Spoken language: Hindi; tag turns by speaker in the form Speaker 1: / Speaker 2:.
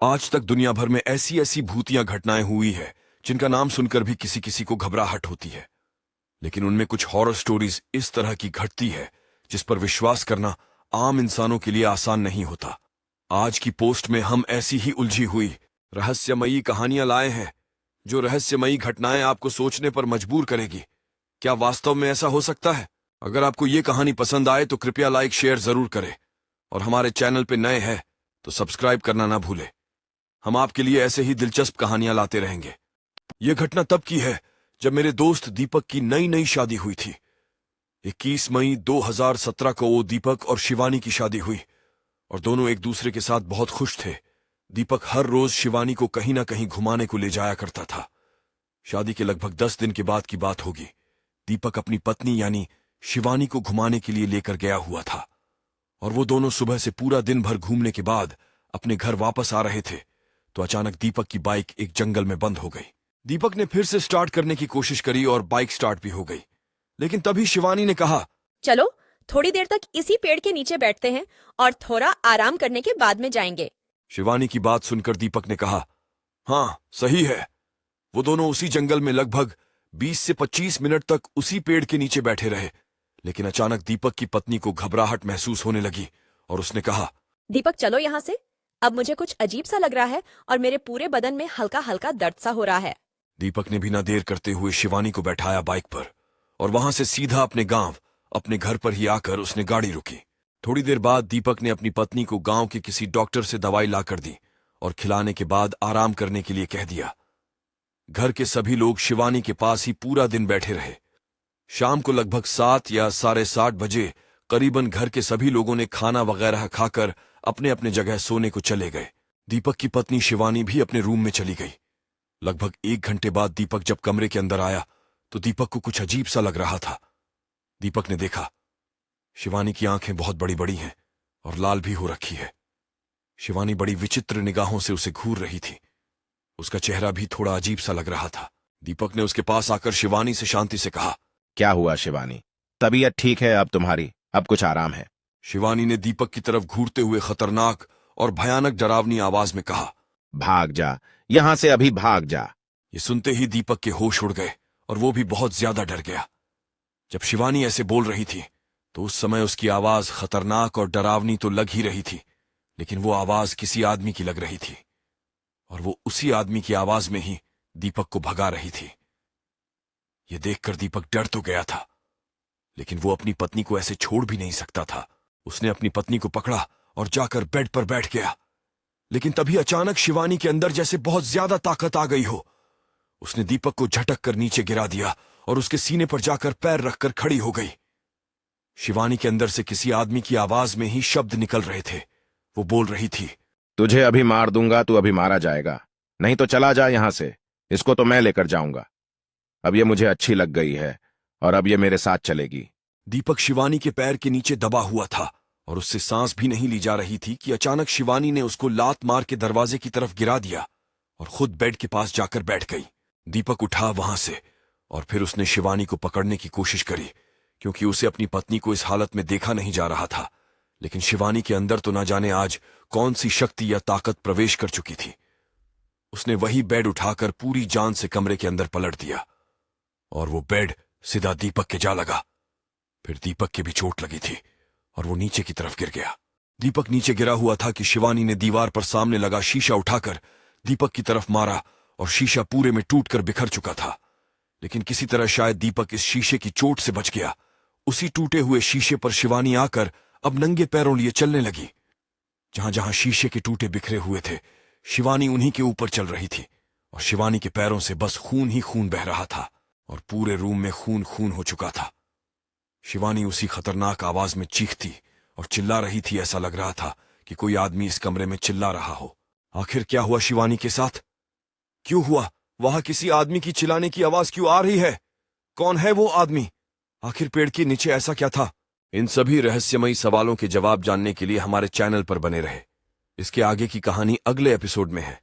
Speaker 1: आज तक दुनिया भर में ऐसी ऐसी भूतिया घटनाएं हुई है जिनका नाम सुनकर भी किसी किसी को घबराहट होती है। लेकिन उनमें कुछ हॉरर स्टोरीज इस तरह की घटती है जिस पर विश्वास करना आम इंसानों के लिए आसान नहीं होता। आज की पोस्ट में हम ऐसी ही उलझी हुई रहस्यमयी कहानियां लाए हैं, जो रहस्यमयी घटनाएं आपको सोचने पर मजबूर करेगी। क्या वास्तव में ऐसा हो सकता है? अगर आपको ये कहानी पसंद आए तो कृपया लाइक शेयर जरूर करें, और हमारे चैनल पे नए हैं तो सब्सक्राइब करना ना भूलें। हम आपके लिए ऐसे ही दिलचस्प कहानियां लाते रहेंगे। यह घटना तब की है जब मेरे दोस्त दीपक की नई नई शादी हुई थी। 21 मई 2017 को वो दीपक और शिवानी की शादी हुई, और दोनों एक दूसरे के साथ बहुत खुश थे। दीपक हर रोज शिवानी को कहीं ना कहीं घुमाने को ले जाया करता था। शादी के लगभग 10 दिन के बाद की बात होगी। दीपक अपनी पत्नी यानी शिवानी को घुमाने के लिए लेकर गया हुआ था, और वो दोनों सुबह से पूरा दिन भर घूमने के बाद अपने घर वापस आ रहे थे तो अचानक दीपक की बाइक एक जंगल में बंद हो गई। दीपक ने फिर से स्टार्ट करने की कोशिश करी और बाइक स्टार्ट भी हो गई, लेकिन तभी शिवानी ने कहा,
Speaker 2: चलो थोड़ी देर तक इसी पेड़ के नीचे बैठते हैं और थोड़ा आराम करने के बाद में जाएंगे।
Speaker 1: शिवानी की बात सुनकर दीपक ने कहा, हाँ सही है। वो दोनों उसी जंगल में लगभग 20 से 25 मिनट तक उसी पेड़ के नीचे बैठे रहे। लेकिन अचानक दीपक की पत्नी को घबराहट महसूस होने लगी और उसने कहा,
Speaker 2: दीपक चलो यहाँ से, अब मुझे कुछ अजीब सा लग रहा है और मेरे पूरे बदन में हल्का हल्का दर्द सा हो रहा है।
Speaker 1: दीपक ने बिना देर करते हुए शिवानी को बैठाया बाइक पर, और वहां से सीधा अपने गांव, अपने घर पर ही आकर उसने गाड़ी रुकी। थोड़ी देर बाद दीपक ने अपनी पत्नी को गांव के किसी डॉक्टर से दवाई लाकर दी और खिलाने के बाद आराम करने के लिए कह दिया। घर के सभी लोग शिवानी के पास ही पूरा दिन बैठे रहे। शाम को लगभग 7 या 7:30 बजे करीबन घर के सभी लोगों ने खाना वगैरह खाकर अपने अपने जगह सोने को चले गए। दीपक की पत्नी शिवानी भी अपने रूम में चली गई। लगभग 1 घंटे बाद दीपक जब कमरे के अंदर आया तो दीपक को कुछ अजीब सा लग रहा था। दीपक ने देखा, शिवानी की आंखें बहुत बड़ी बड़ी हैं और लाल भी हो रखी है। शिवानी बड़ी विचित्र निगाहों से उसे घूर रही थी। उसका चेहरा भी थोड़ा अजीब सा लग रहा था। दीपक ने उसके पास आकर शिवानी से शांति से कहा,
Speaker 3: क्या हुआ शिवानी? तबीयत ठीक है अब तुम्हारी? अब कुछ आराम है?
Speaker 1: शिवानी ने दीपक की तरफ घूरते हुए खतरनाक और भयानक डरावनी आवाज में कहा,
Speaker 3: भाग जा यहां से, अभी भाग जा।
Speaker 1: ये सुनते ही दीपक के होश उड़ गए और वो भी बहुत ज्यादा डर गया। जब शिवानी ऐसे बोल रही थी तो उस समय उसकी आवाज खतरनाक और डरावनी तो लग ही रही थी, लेकिन वो आवाज किसी आदमी की लग रही थी, और वो उसी आदमी की आवाज में ही दीपक को भगा रही थी। ये देखकर दीपक डर तो गया था, लेकिन वो अपनी पत्नी को ऐसे छोड़ भी नहीं सकता था। उसने अपनी पत्नी को पकड़ा और जाकर बेड पर बैठ गया। लेकिन तभी अचानक शिवानी के अंदर जैसे बहुत ज्यादा ताकत आ गई हो। उसने दीपक को झटक कर नीचे गिरा दिया और उसके सीने पर जाकर पैर रखकर खड़ी हो गई। शिवानी के अंदर से किसी आदमी की आवाज में ही शब्द निकल रहे थे। वो बोल रही थी,
Speaker 3: तुझे अभी मार दूंगा, तू अभी मारा जाएगा, नहीं तो चला जा यहां से, इसको तो मैं लेकर जाऊंगा। अब ये मुझे अच्छी लग गई है और अब ये मेरे साथ चलेगी।
Speaker 1: दीपक शिवानी के पैर के नीचे दबा हुआ था और उससे सांस भी नहीं ली जा रही थी कि अचानक शिवानी ने उसको लात मार के दरवाजे की तरफ गिरा दिया और खुद बेड के पास जाकर बैठ गई। दीपक उठा वहां से और फिर उसने शिवानी को पकड़ने की कोशिश करी, क्योंकि उसे अपनी पत्नी को इस हालत में देखा नहीं जा रहा था। लेकिन शिवानी के अंदर तो ना जाने आज कौन सी शक्ति या ताकत प्रवेश कर चुकी थी। उसने वही बेड उठाकर पूरी जान से कमरे के अंदर पलट दिया और वो बेड सीधा दीपक के जा लगा। फिर दीपक के भी चोट लगी थी और वो नीचे की तरफ गिर गया। दीपक नीचे गिरा हुआ था कि शिवानी ने दीवार पर सामने लगा शीशा उठाकर दीपक की तरफ मारा और शीशा पूरे में टूटकर बिखर चुका था। लेकिन किसी तरह शायद दीपक इस शीशे की चोट से बच गया। उसी टूटे हुए शीशे पर शिवानी आकर अब नंगे पैरों लिए चलने लगी। जहां जहां शीशे के टूटे बिखरे हुए थे, शिवानी उन्हीं के ऊपर चल रही थी, और शिवानी के पैरों से बस खून ही खून बह रहा था और पूरे रूम में खून खून हो चुका था। शिवानी उसी खतरनाक आवाज में चीखती और चिल्ला रही थी। ऐसा लग रहा था कि कोई आदमी इस कमरे में चिल्ला रहा हो। आखिर क्या हुआ शिवानी के साथ? क्यों हुआ? वहां किसी आदमी की चिल्लाने की आवाज क्यों आ रही है? कौन है वो आदमी? आखिर पेड़ के नीचे ऐसा क्या था? इन सभी रहस्यमयी सवालों के जवाब जानने के लिए हमारे चैनल पर बने रहे। इसके आगे की कहानी अगले एपिसोड में है।